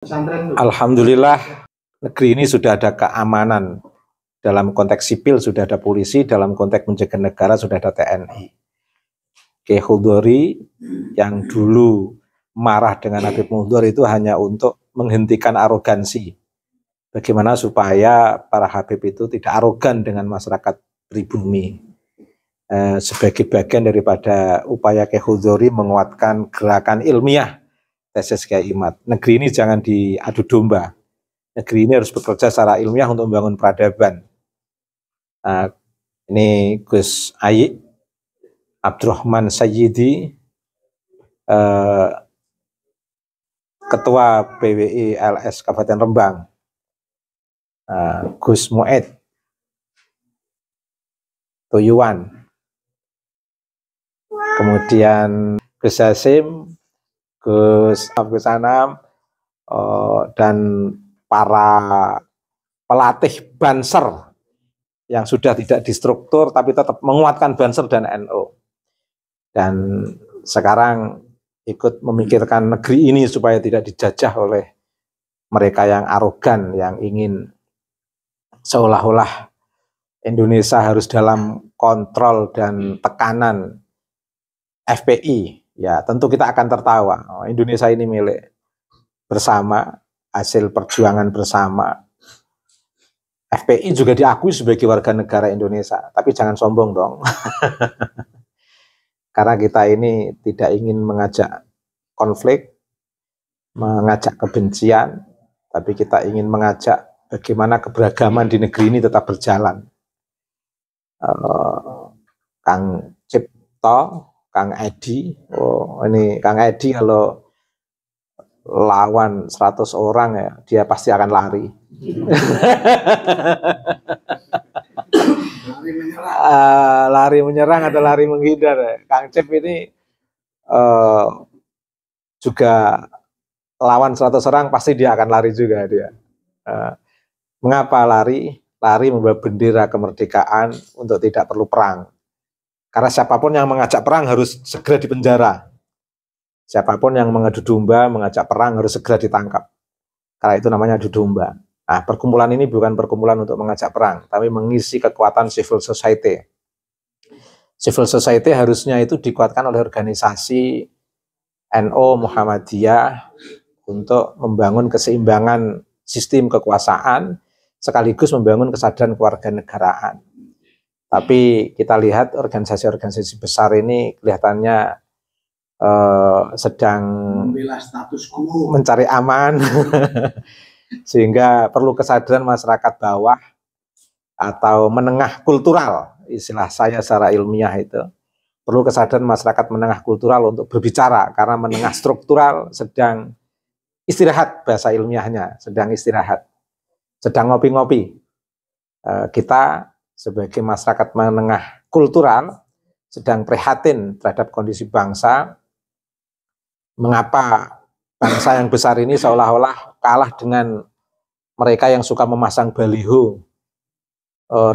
Alhamdulillah, negeri ini sudah ada keamanan. Dalam konteks sipil sudah ada polisi, dalam konteks menjaga negara sudah ada TNI. Kiai Khodori yang dulu marah dengan Habib Mundur itu hanya untuk menghentikan arogansi. Bagaimana supaya para Habib itu tidak arogan dengan masyarakat pribumi. Sebagai bagian daripada upaya Kiai Khodori menguatkan gerakan ilmiah tesis Kiai Imad. Negeri ini jangan diadu domba. Negeri ini harus bekerja secara ilmiah untuk membangun peradaban. Ini Gus Ayi Abdurrahman Sayyidi, Ketua PWI LS Kabupaten Rembang, Gus Mued Toyuan, kemudian Gus Hasim, Gus Anam, dan para pelatih Banser yang sudah tidak distruktur tapi tetap menguatkan Banser dan NU. Dan sekarang ikut memikirkan negeri ini supaya tidak dijajah oleh mereka yang arogan, yang ingin seolah-olah Indonesia harus dalam kontrol dan tekanan FPI. Ya, tentu kita akan tertawa. Indonesia ini milik bersama, hasil perjuangan bersama. FPI juga diakui sebagai warga negara Indonesia, tapi jangan sombong dong. Karena kita ini tidak ingin mengajak konflik, mengajak kebencian, tapi kita ingin mengajak bagaimana keberagaman di negeri ini tetap berjalan. Kang Cipto, Kang Edi, ini Kang Edi kalau lawan 100 orang ya, dia pasti akan lari. Lari menyerang atau lari menghindar ya. Kang Cip ini juga lawan 100 orang pasti dia akan lari juga dia. Mengapa lari? Lari membawa bendera kemerdekaan untuk tidak perlu perang. Karena siapapun yang mengajak perang harus segera dipenjara. Siapapun yang mengadu domba, mengajak perang harus segera ditangkap. Karena itu namanya adu domba. Nah, perkumpulan ini bukan perkumpulan untuk mengajak perang, tapi mengisi kekuatan civil society. Civil society harusnya itu dikuatkan oleh organisasi NU Muhammadiyah untuk membangun keseimbangan sistem kekuasaan, sekaligus membangun kesadaran kewarganegaraan. Tapi kita lihat organisasi-organisasi besar ini kelihatannya sedang mencari aman, sehingga perlu kesadaran masyarakat bawah atau menengah kultural, istilah saya secara ilmiah itu, perlu kesadaran masyarakat menengah kultural untuk berbicara, karena menengah struktural sedang istirahat, bahasa ilmiahnya, sedang istirahat, sedang ngopi-ngopi. Kita sebagai masyarakat menengah kultural sedang prihatin terhadap kondisi bangsa. Mengapa bangsa yang besar ini seolah-olah kalah dengan mereka yang suka memasang baliho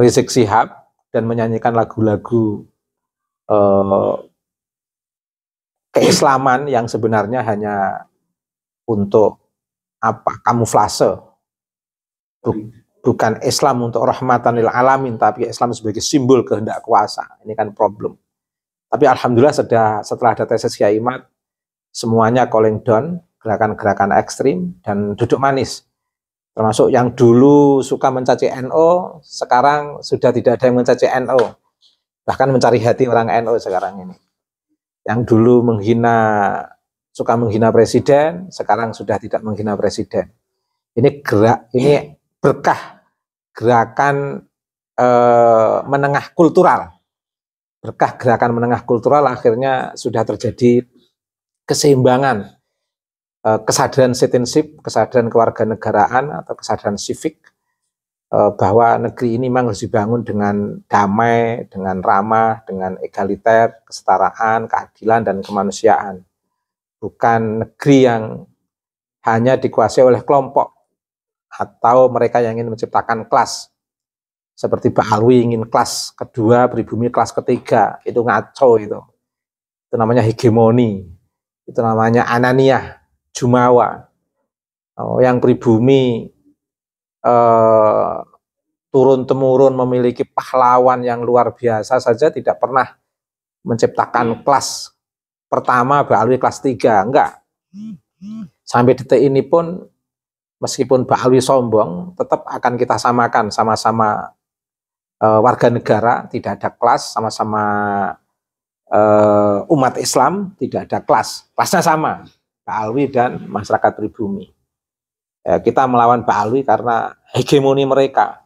Rizik Syihab dan menyanyikan lagu-lagu keislaman yang sebenarnya hanya untuk kamuflase. Bukan Islam untuk rahmatan lil alamin, tapi Islam sebagai simbol kehendak kuasa. Ini kan problem. Tapi alhamdulillah setelah ada tesis Kiai Imad, semuanya calling down, gerakan-gerakan ekstrim, dan duduk manis. Termasuk yang dulu suka mencaci NU, sekarang sudah tidak ada yang mencaci NU. Bahkan mencari hati orang NU sekarang ini. Yang dulu suka menghina presiden, sekarang sudah tidak menghina presiden. Ini berkah gerakan menengah kultural. Berkah gerakan menengah kultural akhirnya sudah terjadi keseimbangan, kesadaran citizenship, kesadaran kewarganegaraan atau kesadaran civic, bahwa negeri ini memang harus dibangun dengan damai, dengan ramah, dengan egaliter, kesetaraan, keadilan, dan kemanusiaan. Bukan negeri yang hanya dikuasai oleh kelompok atau mereka yang ingin menciptakan kelas. Seperti Pak Alwi ingin kelas kedua, pribumi kelas ketiga. Itu ngaco itu. Itu namanya hegemoni. Itu namanya ananiah, jumawa. yang pribumi turun-temurun memiliki pahlawan yang luar biasa saja tidak pernah menciptakan kelas pertama Mbak Alwi kelas 3, enggak. Sampai detik ini pun meskipun Mbak Alwi sombong, tetap akan kita samakan, sama-sama warga negara, tidak ada kelas, sama-sama umat Islam, tidak ada kelas, kelasnya sama, Mbak Alwi dan masyarakat pribumi. Kita melawan Mbak Alwi karena hegemoni mereka,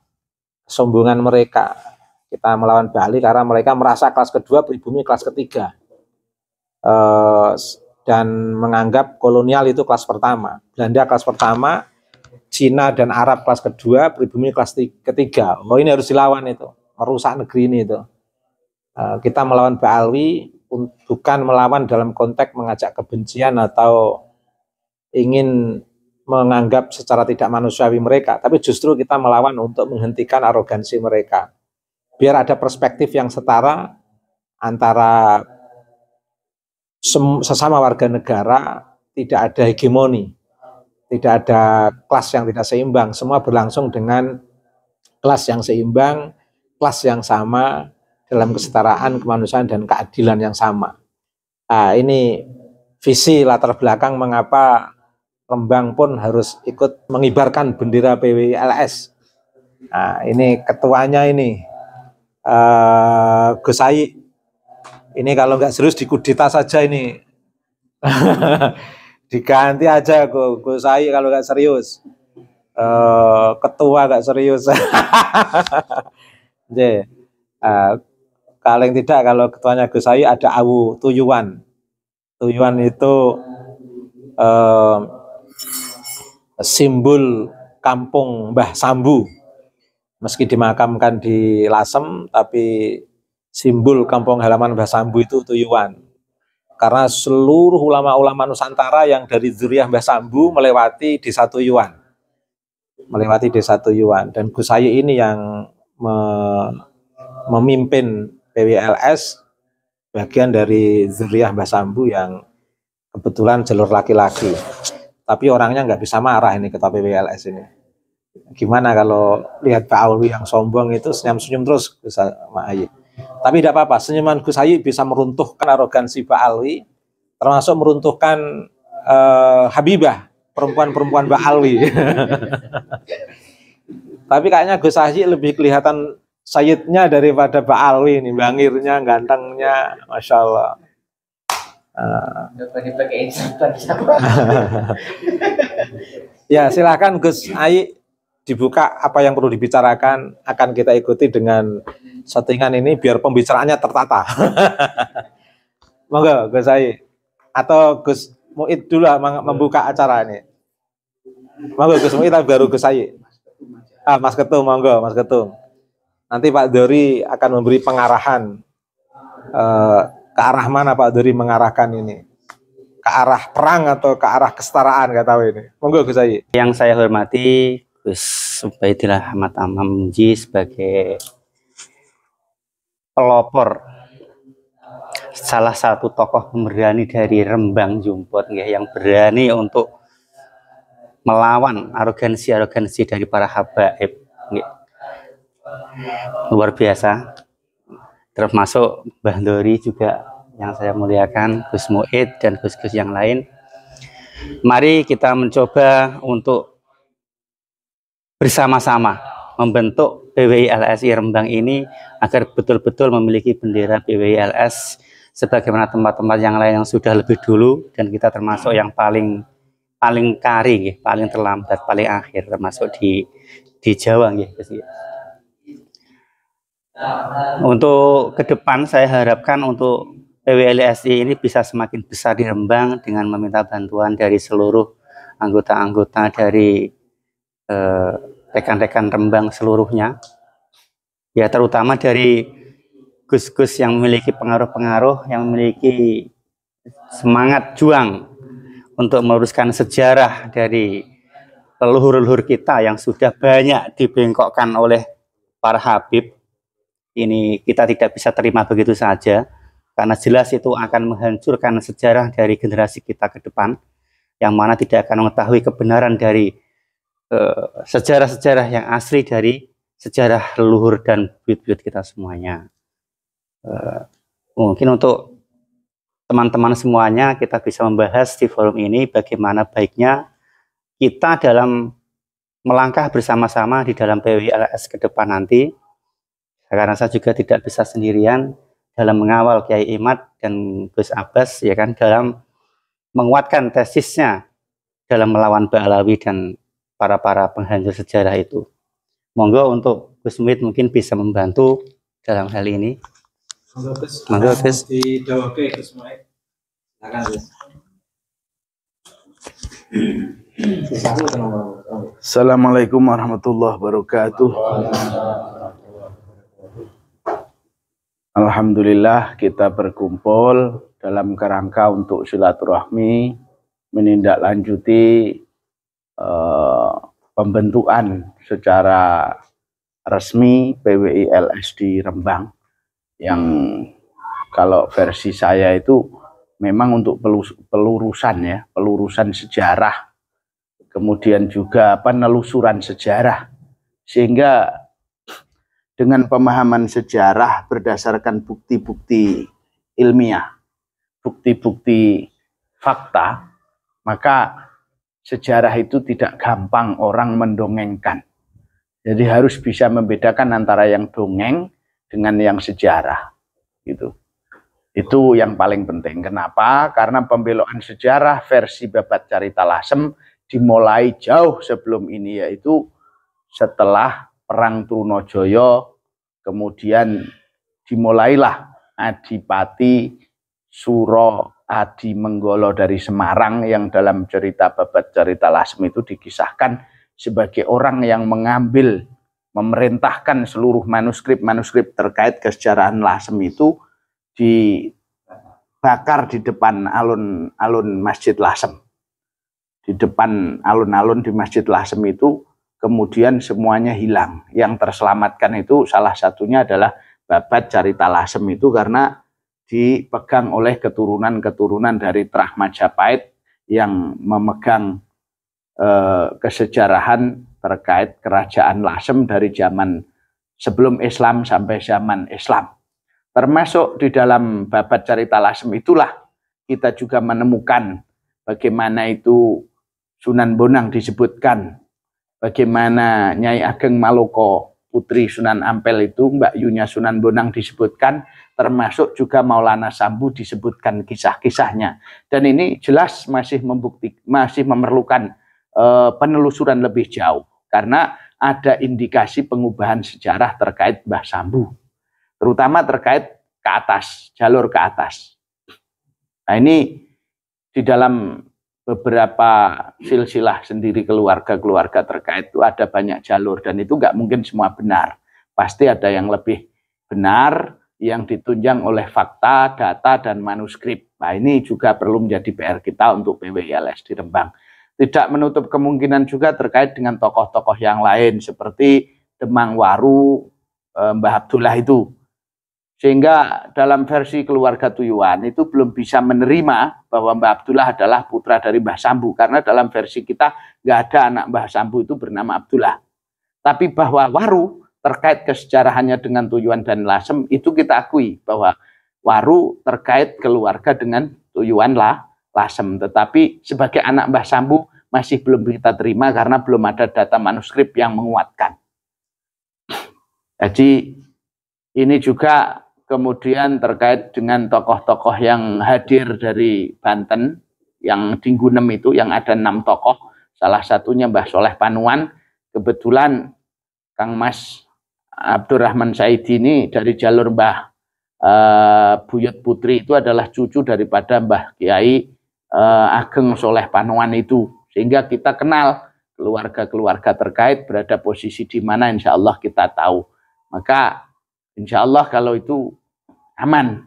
kesombongan mereka. Kita melawan Mbak Alwi karena mereka merasa kelas kedua, pribumi kelas ketiga, dan menganggap kolonial itu kelas pertama, Belanda kelas pertama, Cina dan Arab kelas kedua, pribumi kelas ketiga. Oh, ini harus dilawan itu, merusak negeri ini itu. Kita melawan Mbak Alwi bukan melawan dalam konteks mengajak kebencian atau ingin menganggap secara tidak manusiawi mereka, tapi justru kita melawan untuk menghentikan arogansi mereka. Biar ada perspektif yang setara antara sesama warga negara, tidak ada hegemoni, tidak ada kelas yang tidak seimbang, semua berlangsung dengan kelas yang seimbang, kelas yang sama dalam kesetaraan, kemanusiaan, dan keadilan yang sama. Nah, ini visi latar belakang mengapa Rembang pun harus ikut mengibarkan bendera PWLS. Nah, ini ketuanya ini, Gus Ai. Ini kalau nggak serius dikudeta saja ini. Diganti aja Gus Ai kalau nggak serius. Ketua nggak serius. Jadi, paling tidak kalau ketuanya Gus Ai ada Awu Tuyuan. Tuyuan itu simbol kampung Mbah Sambu. Meski dimakamkan di Lasem, tapi simbol kampung halaman Mbah Sambu itu Tuyuan. Karena seluruh ulama-ulama Nusantara yang dari zuriyah Mbah Sambu melewati desa Tuyuan. Melewati desa Tuyuan. Dan Gus Ai ini yang memimpin PWLS, bagian dari zuriyah Mbah Sambu yang kebetulan jalur laki-laki. Tapi orangnya nggak bisa marah ini ketua PWLS ini. Gimana kalau lihat Pak Alwi yang sombong itu senyum-senyum terus bisa Mak Ayi. Tapi tidak apa-apa, senyuman Gus Ayi bisa meruntuhkan arogansi Pak Alwi, termasuk meruntuhkan Habibah, perempuan-perempuan Pak Alwi. Tapi kayaknya Gus Ayi lebih kelihatan Sayyidnya daripada Pak Alwi ini, bangirnya, gantengnya, Masya Allah. Ya, silakan Gus Ai dibuka apa yang perlu dibicarakan, akan kita ikuti dengan settingan ini biar pembicaraannya tertata. Monggo Gus Ai atau Gus Muid dulu membuka acara ini. Monggo Gus Muid baru Gus Ai. Mas Ketum, monggo Mas Ketum. Nanti Pak Dori akan memberi pengarahan. Ke arah mana Pak Dori mengarahkan ini? Ke arah perang atau ke arah kesetaraan, nggak tahu ini. Monggo Gus Ai. Yang saya hormati Gus Ubaidillah Ahmad Amamji sebagai pelopor, salah satu tokoh pemberani dari Rembang Jumput yang berani untuk melawan arogansi dari para habaib. Luar biasa. Termasuk Mbah Dori juga yang saya muliakan, Gus Muid dan Gus-Gus yang lain. Mari kita mencoba untuk bersama-sama membentuk PWI-LSI Rembang ini agar betul-betul memiliki bendera PWI-LS sebagaimana tempat-tempat yang lain yang sudah lebih dulu, dan kita termasuk yang paling kari, paling terlambat, paling akhir, termasuk di Jawa. Untuk ke depan saya harapkan untuk PWI-LSI ini bisa semakin besar di Rembang dengan meminta bantuan dari seluruh anggota-anggota dari rekan-rekan Rembang seluruhnya, ya terutama dari gus-gus yang memiliki pengaruh-pengaruh, yang memiliki semangat juang untuk meluruskan sejarah dari leluhur-leluhur kita yang sudah banyak dibengkokkan oleh para habib. Ini kita tidak bisa terima begitu saja, karena jelas itu akan menghancurkan sejarah dari generasi kita ke depan. yang mana tidak akan mengetahui kebenaran dari sejarah-sejarah yang asli dari sejarah leluhur dan buyut-buyut kita semuanya. Mungkin untuk teman-teman semuanya kita bisa membahas di forum ini bagaimana baiknya kita dalam melangkah bersama-sama di dalam PWILS ke depan nanti. Karena saya juga tidak bisa sendirian dalam mengawal Kiai Imad dan Gus Abbas, ya kan, dalam menguatkan tesisnya dalam melawan Ba'alawi dan para penghancur sejarah itu. Monggo untuk Gus Muhid mungkin bisa membantu dalam hal ini. Monggo Gus. Didawake Gus Muhid. Silakan Gus. Assalamualaikum warahmatullahi wabarakatuh. Alhamdulillah kita berkumpul dalam kerangka untuk silaturahmi menindaklanjuti pembentukan secara resmi PWILS di Rembang, yang kalau versi saya itu memang untuk pelurusan sejarah, kemudian juga penelusuran sejarah, sehingga dengan pemahaman sejarah berdasarkan bukti-bukti ilmiah, bukti-bukti fakta, maka sejarah itu tidak gampang orang mendongengkan. Jadi harus bisa membedakan antara yang dongeng dengan yang sejarah. Gitu. Itu yang paling penting. Kenapa? Karena pembeloan sejarah versi Babat Carita Lasem dimulai jauh sebelum ini, yaitu setelah Perang Trunojoyo, kemudian dimulailah Adipati Suro Adi Menggolo dari Semarang, yang dalam cerita Babat Carita Lasem itu dikisahkan sebagai orang yang mengambil, memerintahkan seluruh manuskrip terkait kesejarahan Lasem itu dibakar di depan alun-alun Masjid Lasem. Di depan alun-alun di Masjid Lasem itu kemudian semuanya hilang. Yang terselamatkan itu salah satunya adalah Babat Carita Lasem itu, karena dipegang oleh keturunan-keturunan dari Trah Majapahit yang memegang kesejarahan terkait kerajaan Lasem dari zaman sebelum Islam sampai zaman Islam. Termasuk di dalam Babat Carita Lasem itulah kita juga menemukan bagaimana itu Sunan Bonang disebutkan, bagaimana Nyai Ageng Maloko putri Sunan Ampel itu, Mbak Yunya Sunan Bonang disebutkan, termasuk juga Maulana Sambu disebutkan kisah-kisahnya. Dan ini jelas masih memerlukan penelusuran lebih jauh, karena ada indikasi pengubahan sejarah terkait Mbah Sambu, terutama terkait ke atas, jalur ke atas. Nah ini di dalam beberapa silsilah sendiri keluarga-keluarga terkait itu ada banyak jalur, dan itu nggak mungkin semua benar. Pasti ada yang lebih benar, yang ditunjang oleh fakta, data, dan manuskrip. Nah ini juga perlu menjadi PR kita untuk PWILS di Rembang. Tidak menutup kemungkinan juga terkait dengan tokoh-tokoh yang lain seperti Demang Waru, Mbah Abdullah itu. Sehingga dalam versi keluarga Tuyuan itu belum bisa menerima bahwa Mbah Abdullah adalah putra dari Mbah Sambu, karena dalam versi kita nggak ada anak Mbah Sambu itu bernama Abdullah. Tapi bahwa Waru terkait kesejarahannya dengan Tuyuan dan Lasem itu kita akui bahwa Waru terkait keluarga dengan Tuyuan Lasem. Tetapi sebagai anak Mbah Sambu masih belum kita terima karena belum ada data manuskrip yang menguatkan. Jadi ini juga kemudian terkait dengan tokoh-tokoh yang hadir dari Banten, yang di Gunem itu, yang ada 6 tokoh, salah satunya Mbah Soleh Panuan. Kebetulan Kang Mas Abdurrahman Saidi ini dari jalur Mbah Buyut Putri itu adalah cucu daripada Mbah Kiai Ageng Soleh Panuan itu, sehingga kita kenal keluarga-keluarga terkait berada posisi di mana, insya Allah kita tahu. Maka insya Allah kalau itu aman,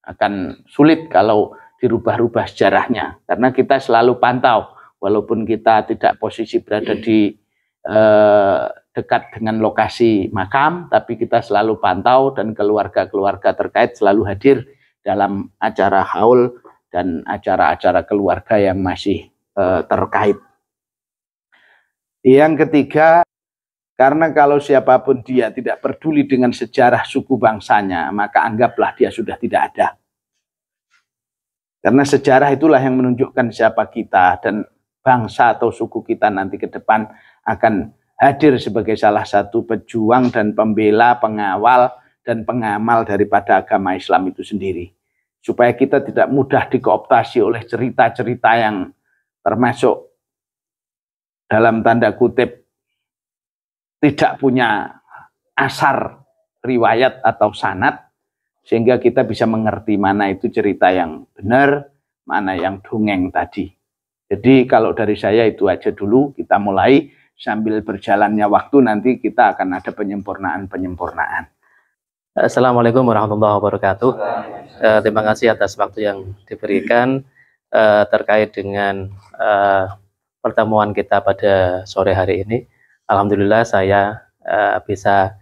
akan sulit kalau dirubah-rubah sejarahnya, karena kita selalu pantau, walaupun kita tidak posisi berada di dekat dengan lokasi makam, tapi kita selalu pantau dan keluarga-keluarga terkait selalu hadir dalam acara haul dan acara-acara keluarga yang masih terkait. Yang ketiga, karena kalau siapapun dia tidak peduli dengan sejarah suku bangsanya, maka anggaplah dia sudah tidak ada. Karena sejarah itulah yang menunjukkan siapa kita, dan bangsa atau suku kita nanti ke depan akan hadir sebagai salah satu pejuang dan pembela, pengawal, dan pengamal daripada agama Islam itu sendiri. Supaya kita tidak mudah dikooptasi oleh cerita-cerita yang termasuk dalam tanda kutip tidak punya asar riwayat atau sanad, sehingga kita bisa mengerti mana itu cerita yang benar, mana yang dongeng tadi. Jadi kalau dari saya itu aja dulu, kita mulai, sambil berjalannya waktu nanti kita akan ada penyempurnaan-penyempurnaan. Assalamualaikum warahmatullahi wabarakatuh. Terima kasih atas waktu yang diberikan terkait dengan pertemuan kita pada sore hari ini. Alhamdulillah saya bisa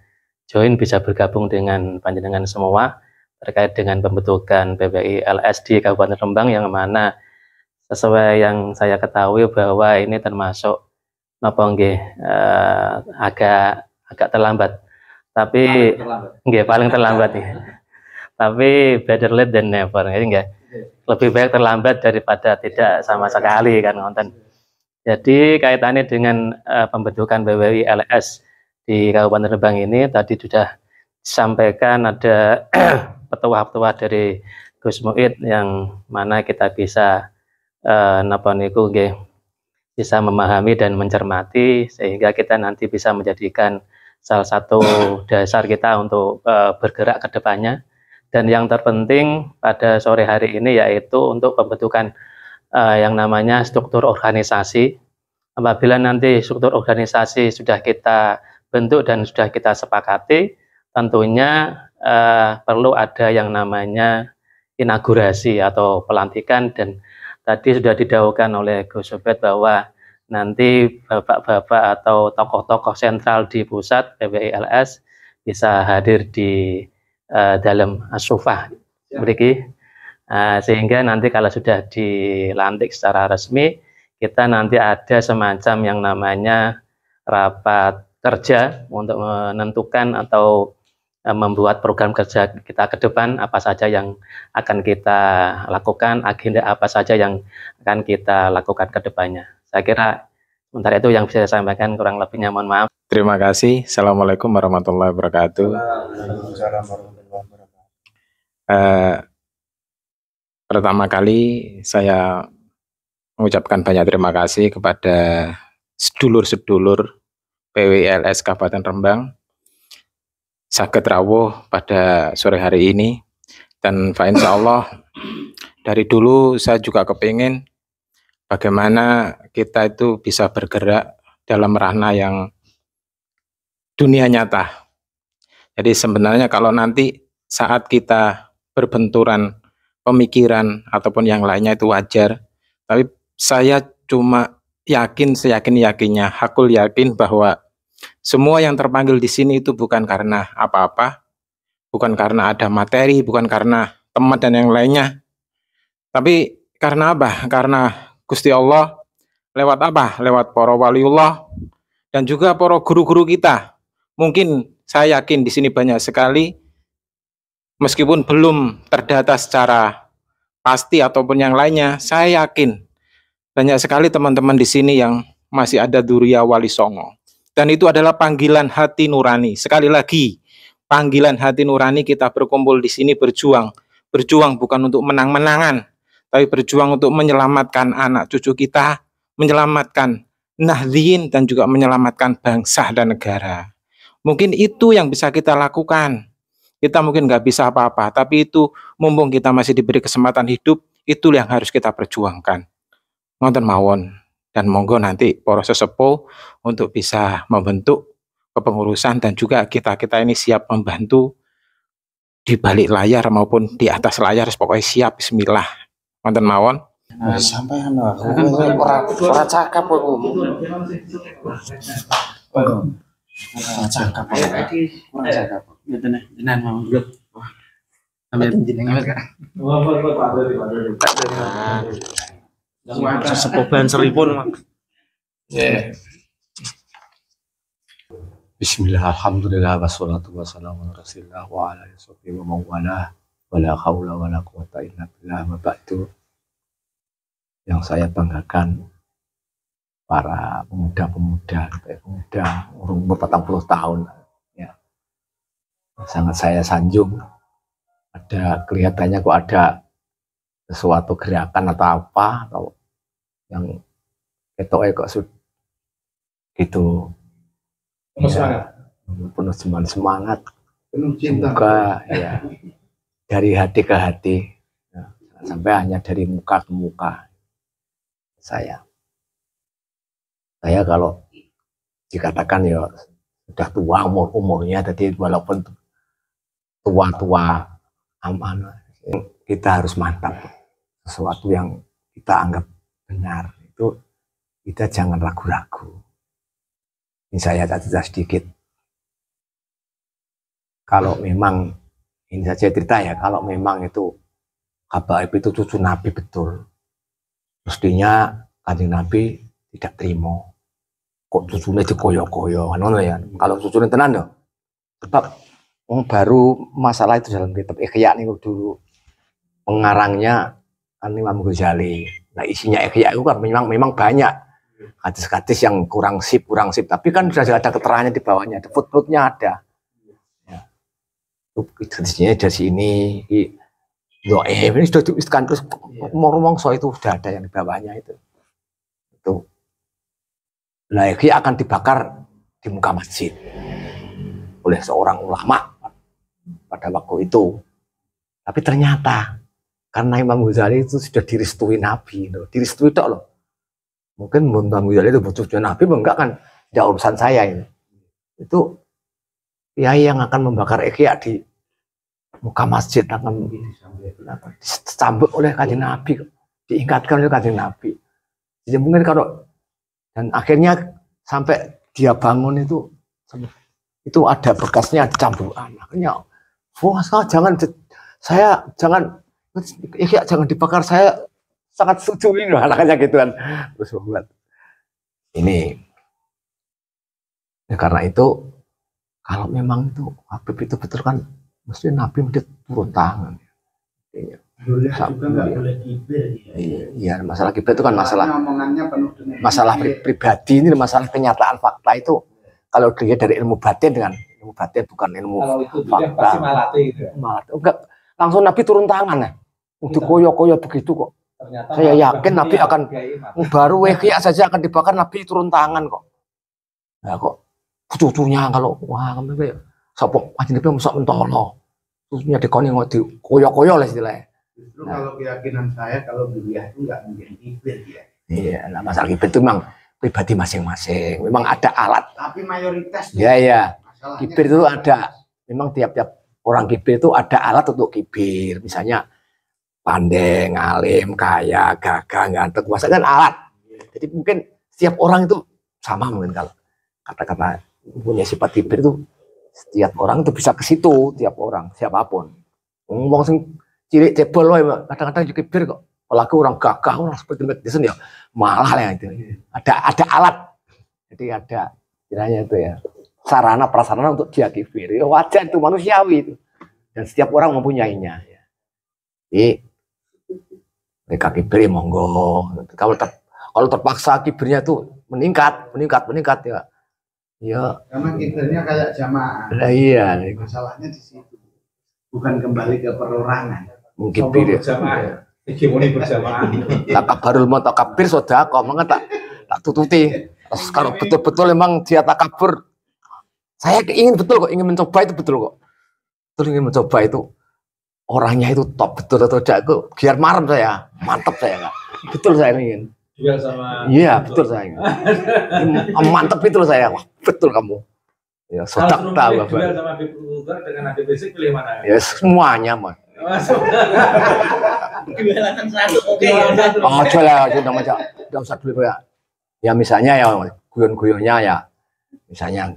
bergabung dengan panjenengan semua terkait dengan pembentukan PPI LS di Kabupaten Rembang, yang mana sesuai yang saya ketahui bahwa ini termasuk agak terlambat, tapi paling terlambat ya. Tapi better late than never, lebih baik terlambat daripada tidak sama sekali kan ngonten. Jadi kaitannya dengan pembentukan PPI LS di Kabupaten Rembang ini tadi sudah disampaikan, ada petua-petua dari Gus Muid yang mana kita bisa bisa memahami dan mencermati, sehingga kita nanti bisa menjadikan salah satu dasar kita untuk bergerak ke depannya. Dan yang terpenting pada sore hari ini yaitu untuk pembentukan yang namanya struktur organisasi. Apabila nanti struktur organisasi sudah kita bentuk dan sudah kita sepakati, tentunya perlu ada yang namanya inaugurasi atau pelantikan, dan tadi sudah didahulukan oleh Gus Ubed bahwa nanti bapak-bapak atau tokoh-tokoh sentral di pusat PPI LS bisa hadir di dalam As-Sufah sehingga nanti kalau sudah dilantik secara resmi, kita nanti ada semacam yang namanya rapat kerja untuk menentukan atau membuat program kerja kita ke depan, apa saja yang akan kita lakukan, agenda apa saja yang akan kita lakukan ke depannya. Saya kira sementara itu yang bisa saya sampaikan, kurang lebihnya mohon maaf. Terima kasih. Assalamualaikum warahmatullahi wabarakatuh. Pertama kali saya mengucapkan banyak terima kasih kepada sedulur-sedulur PPI LS Kabupaten Rembang saged rawuh pada sore hari ini, dan insya Allah dari dulu saya juga kepingin bagaimana kita itu bisa bergerak dalam ranah yang dunia nyata. Jadi sebenarnya kalau nanti saat kita berbenturan pemikiran ataupun yang lainnya itu wajar, tapi saya cuma seyakin-yakinnya, hakul yakin bahwa semua yang terpanggil di sini itu bukan karena apa-apa, bukan karena ada materi, bukan karena teman dan yang lainnya, tapi karena apa? Karena Gusti Allah. Lewat apa? Lewat para waliullah dan juga para guru-guru kita. Mungkin saya yakin di sini banyak sekali, meskipun belum terdata secara pasti ataupun yang lainnya, saya yakin banyak sekali teman-teman di sini yang masih ada Duriya Wali Songo. Dan itu adalah panggilan hati nurani. Sekali lagi, panggilan hati nurani, kita berkumpul di sini berjuang. Berjuang bukan untuk menang-menangan, tapi berjuang untuk menyelamatkan anak cucu kita, menyelamatkan Nahdliyin, dan juga menyelamatkan bangsa dan negara. Mungkin itu yang bisa kita lakukan. Kita mungkin nggak bisa apa-apa, tapi itu mumpung kita masih diberi kesempatan hidup, itu yang harus kita perjuangkan. Ngoten mawon. Dan monggo nanti para sesepuh untuk bisa membentuk kepengurusan, dan juga kita-kita ini siap membantu di balik layar maupun di atas layar, pokoknya siap. Bismillah. Ngoten mawon. Sampai ora cakap aku. Cakap. Jenengan mau dulu. Sampai jenengan. Sesepuh banseripun. Yeah. Bismillah, alhamdulillah, wassalatu wassalamu ala rasulillah wa ala alihi wa mawala wala haula wala quwata illa billah wa ba'du. Yang saya banggakan para pemuda umur 40 tahun ya. Sangat saya sanjung. Ada kelihatannya kok ada sesuatu gerakan atau apa atau yang ketoknya kok gitu penuh semangat, penuh cinta, semoga ya dari hati ke hati ya, sampai hanya dari muka ke muka. Saya kalau dikatakan ya sudah tua umurnya, jadi walaupun tua aman, kita harus mantap. Sesuatu yang kita anggap benar itu kita jangan ragu-ragu. Ini saya cerita sedikit. Kalau memang, ini saja cerita ya, kalau memang itu Habaib itu cucu Nabi betul, mestinya Kanjeng Nabi tidak terima. Kok cucunya dikoyo-koyo, ya. Kalau cucunya tenan ya. Sebab baru masalah itu dalam kitab Ikhya nih dulu. Pengarangnya kan Imam Ghazali. Nah isinya Ikhya itu kan memang banyak hadis-hadis yang kurang sip, tapi kan sudah ada keterangannya di bawahnya, ada footnote-nya ada. Ya. Hadisnya dari sini, ini sudah dituliskan terus ngomong-ngomong itu sudah ada yang di bawahnya itu. Nah, Ikhya akan dibakar di muka masjid oleh seorang ulama pada waktu itu. Tapi ternyata karena Imam Ghazali itu sudah direstui Nabi, direstui tok loh. Mungkin Imam Ghazali itu butuh Nabi, enggak kan? Tidak urusan saya ini. Itu kiai yang akan membakar Ikhya di muka masjid akan disambut oleh Kanjeng Nabi, diingatkan oleh Kanjeng Nabi. Jadi mungkin kalau dan akhirnya sampai dia bangun itu ada bekasnya cambukan. Akhirnya, wah jangan Ikhya jangan dibakar, saya sangat setuju ini anaknya gitu kan. Terus buat ini ya, karena itu kalau memang itu Habib itu betul kan mesti Nabi mesti turun tangan. Boleh juga nggak boleh kibir. Iya, masalah kibir itu kan masalah pribadi, ini masalah kenyataan fakta itu. Kalau dilihat dari ilmu batin dengan ilmu batin bukan ilmu fakta. Pasti malate gitu. Malate. Enggak, langsung Nabi turun tangan ya. Udah koyo-koyo begitu kok. Ternyata saya yakin Nabi akan baru Ikhya saja akan dibakar, Nabi turun tangan kok. Nah kok cucunya kalau wah kamu sopok aja Nabi masuk mentolo. Cucunya dikoni di koyo-koyo lah istilahnya. Justru kalau keyakinan saya kalau beliau itu nggak mungkin kibir ya. Iya, nah masalah kibir itu memang pribadi masing-masing. Memang ada alat. Tapi mayoritas. Iya. Kibir itu ada. Memang tiap-tiap orang kibir itu ada alat untuk kibir. Misalnya pandai, alim, kaya, gagah, ganteng, kuasa kan alat. Jadi mungkin setiap orang itu sama mungkin kalau kata-kata punya sifat kibir itu setiap orang itu bisa ke situ, tiap orang siapapun. Ngomong sing cilik cebol kadang-kadang juga kibir kok. Apalagi orang gagah, orang seperti Madison ya malah ya itu. Ada alat. Jadi ada istilahnya itu ya sarana prasarana untuk dia kibir. Ya, wajar itu manusiawi itu. Dan setiap orang mempunyainya. Ya. Jadi mereka kibir ya monggo. Kalau terpaksa kibirnya tuh meningkat ya. Ya. Karena kibirnya kayak jamaah. Nah, iya. Masalahnya di situ. Bukan kembali ke perorangan. Kibir ya. Hegemoni berjamaah. Takabarul mutakabir sedekah, maka tak tututi. Terus kalau betul-betul memang dia takabur, saya ingin mencoba itu betul kok. Betul ingin mencoba itu. Orangnya itu top betul atau tidak itu biar marem saya, mantap saya enggak. Betul saya ingin. Duel sama. Iya, betul saya ingin. Mantap itu saya. Wah, betul kamu. Ya, sodak tahu apa. Duel sama Habib Ulgar dengan Habib Rizik pilih mana? Ya, semuanya, Mas. Duelan satu oke. Oh, coba enggak usah dulu ya. Ya misalnya ya guyon-guyonnya ya. Misalnya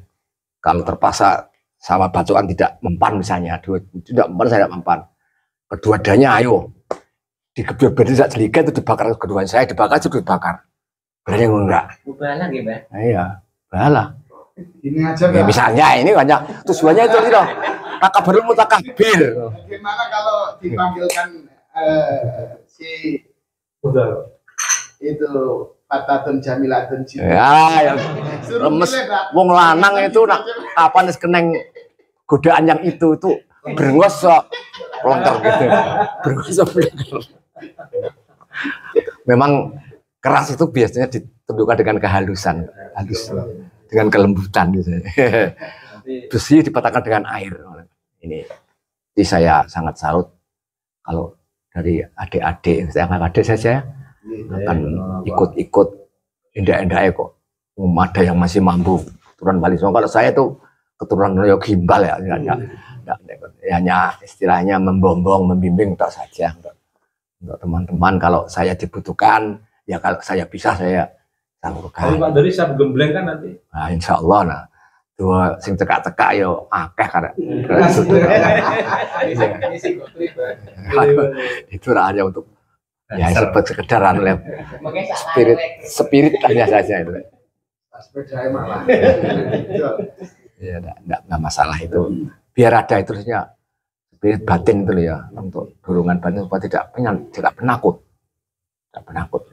kalau terpaksa sama bacaan tidak mempan misalnya, tidak mempan saya tidak mempan. Kedua-duanya ayo digebyur berarti sak jeliga itu dibakar kedua saya dibakar itu dibakar. Berani enggak? Bala nggih, Mbak. Iya, bala. Ini aja Ya, Mbak. misalnya ini banyak tujuannya itu loh. Takabur mutakabir. Bagaimana kalau dipanggilkan si Betul. itu Fatatun Jamilatun Cinta. Ya, yang Suruh lemes pilih, Mbak. wong lanang itu nak kapan wis keneng godaan yang itu berengos kok pelengker gitu. Berengos kok pelengker. Memang keras itu biasanya ditentukan dengan kehalusan, halus dengan kelembutan gitu. Besi dipatahkan dengan air. Ini saya sangat salut kalau dari adik-adik, saya adik saja akan ikut-ikut indah-indahnya kok. Ada yang masih mampu keturunan Wali Songo. Kalau saya tuh keturunan Royo Gimbal ya, hanya istilahnya membombong, membimbing tak saja. Untuk teman-teman kalau saya dibutuhkan, ya kalau saya bisa saya salurkan. Pak dari siap gembleng kan nanti. Nah, insya Allah nah. Dua sing cekak-cekak yo akeh karena itu hanya untuk ya sekedar anu spirit hanya saja itu. Sepeda malah. Ya enggak masalah itu. Biar ada itu saja spirit batin itu ya untuk dorongan batin supaya tidak penakut. Tidak penakut.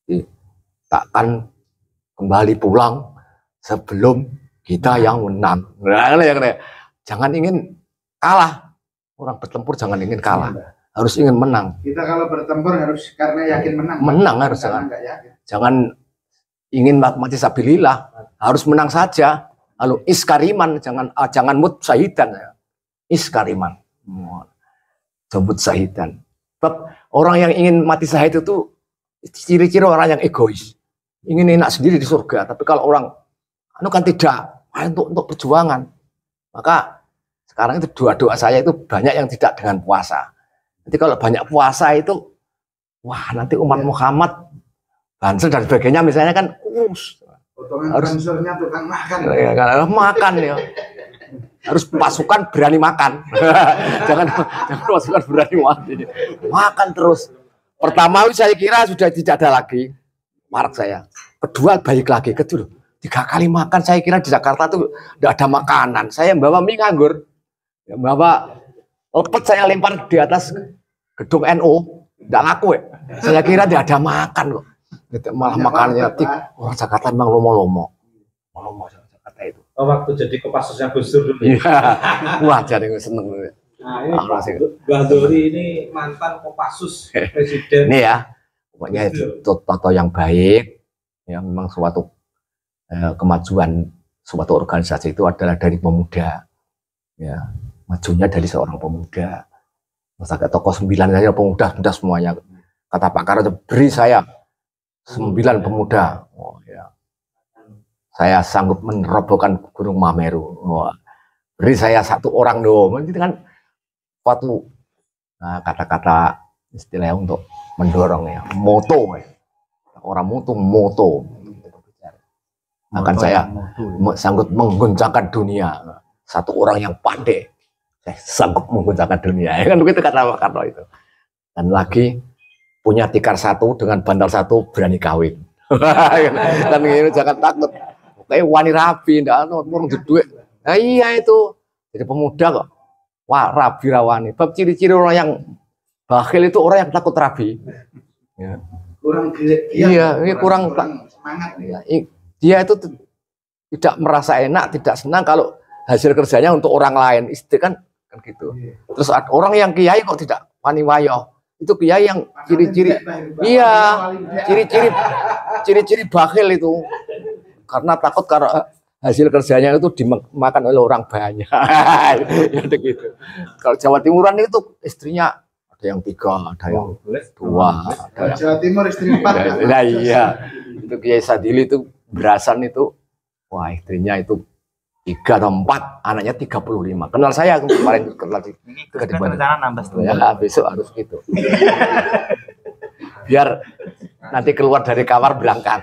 Jadi, takkan kembali pulang sebelum kita yang menang. Jangan ingin kalah. Orang bertempur jangan ingin kalah. Harus ingin menang. Kita kalau bertempur harus karena yakin menang. Menang harus jangan ingin mati sabilillah. Harus menang saja. Lalu iskariman jangan mut sahidan. Iskariman. Jemput sahidan. Sebab orang yang ingin mati syahid itu ciri-ciri orang yang egois. Ingin enak sendiri di surga. Tapi kalau orang kan tidak untuk perjuangan. Maka sekarang itu doa saya itu banyak yang tidak dengan puasa. Nanti kalau banyak puasa itu, wah nanti umat Muhammad, Banser dan sebagainya misalnya kan, harus tukang makan. Ya, makan ya. Harus pasukan berani makan. jangan pasukan berani mati. Makan terus. Pertama saya kira sudah tidak ada lagi mark saya. Kedua baik lagi. Kedua 3 kali makan saya kira di Jakarta tuh tidak ada makanan. Saya bawa mie nganggur. Bawa lepet saya lempar di atas gedung NU. Tidak laku ya. Saya kira tidak ada makan kok. Malah makannya orang Jakarta memang lomo-lomo. Lomo Jakarta itu. Oh, waktu jadi Kopassusnya Gus Dur dulu. Iya. Wah, jadi seneng. Nah, ini Mbah Dori ini mantan Kopassus presiden. Ini ya. Pokoknya itu toto yang baik. Yang memang suatu kemajuan suatu organisasi itu adalah dari pemuda. Ya, majunya dari seorang pemuda. Masa ke tokoh 9 saja pemuda semuanya. Kata Pak Karno, beri saya 9 pemuda. Oh, ya. Saya sanggup menerobohkan Gunung Mameru. Oh, beri saya 1 orang dong. Itu kan suatu kata-kata istilahnya untuk mendorong ya. Moto ya. Orang moto. Akan saya sanggup mengguncangkan dunia. 1 orang yang pandai, saya sanggup mengguncangkan dunia. Ya kan begitu kata Pak Karno itu. Dan lagi punya tikar 1 dengan bandal 1 berani kawin. Dan ini jangan takut. Kayak wani rabi, ndak orang duit. Nah iya itu. Jadi pemuda kok. Wah rabi rawani. Bab ciri-ciri orang yang bakhil itu orang yang takut rabi. Ya. Kurang kurang semangat. Ya, dia itu tidak merasa enak, tidak senang kalau hasil kerjanya untuk orang lain. Istri kan gitu. Terus orang yang kiai kok tidak wani wayo. Itu kiai yang ciri-ciri, iya, ciri-ciri bakhil itu. Karena takut kalau hasil kerjanya itu dimakan oleh orang banyak. Ya gitu. Kalau Jawa Timuran itu istrinya ada yang 3, ada yang 2, ada yang Jawa Timur istri 4. Nah, iya. Itu Kiai Sadili itu berasan itu, wah istrinya itu 3 atau 4, anaknya 35. Kenal saya kemarin kenal di ya, besok harus gitu. Biar nanti keluar dari kamar berangkat.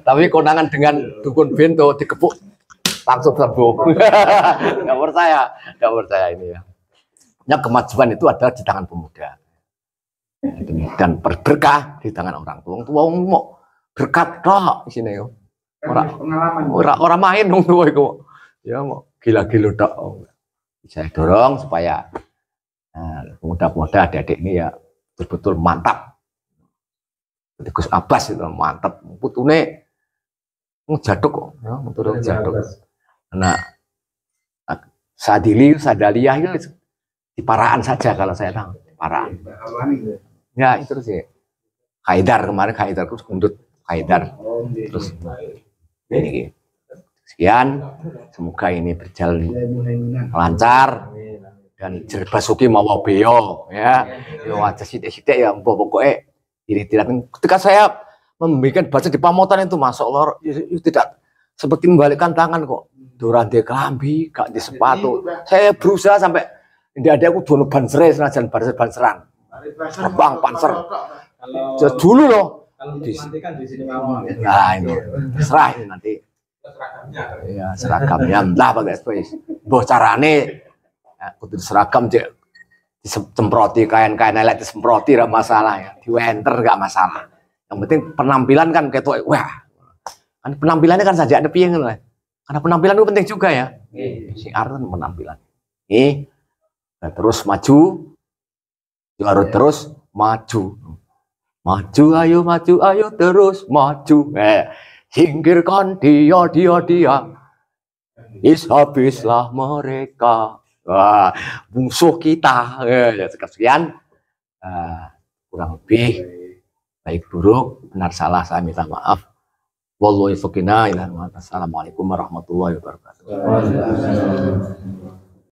Tapi konangan dengan dukun bento dikepuk langsung sembuh. Nggak percaya ini ya. Ya, kemajuan itu adalah di tangan pemuda. Dan berkah di tangan orang tua. Orang tua mau berkat tok di sini yo. Orang main dong tua itu. Ya mau gila-gila tok. Saya dorong supaya pemuda-pemuda adik-adik ini ya betul-betul mantap. Gus Abbas itu mantap. Putune ngejaduk kok, ya, motor ngejaduk. Nah, Sadaliyah itu di Paraan saja kalau saya tahu, Paraan. Ya itu sih. Haidar kemarin Haidar ituundut Haidar. Terus ini sekian, semoga ini berjalan lancar dan Basuki mawa beo ya. Yo aja sithik-sithik ya pokoknya ini tidak. Ketika saya membuat baca di Pamotan itu, masya Allah, tidak seperti membalikkan tangan kok. Doran di kelambi, gak di sepatu. Saya berusaha sampai tidak ada aku dono banser, senajan banseran. Terbang panser. Dulu loh. Kalau dimantikan di sini mawon. Nah itu serah ini nanti. Ya seragamnya lah pakai space. Boh carane kudu seragam cek disemproti kain-kain elek disemproti gak masalah ya. Diwenter gak masalah. Yang penting penampilan kan ketok wah. Kan penampilannya kan saja ada piye ngono. Karena penampilan itu penting juga ya. Siar kan penampilan. Nah, terus maju. Harus terus maju. Maju ayo terus maju. Singkirkan dia. Habislah mereka. Wah, musuh kita. Sekian. Kurang lebih baik buruk, benar salah saya minta maaf. Wallahi faqina ila. Assalamualaikum warahmatullahi wabarakatuh.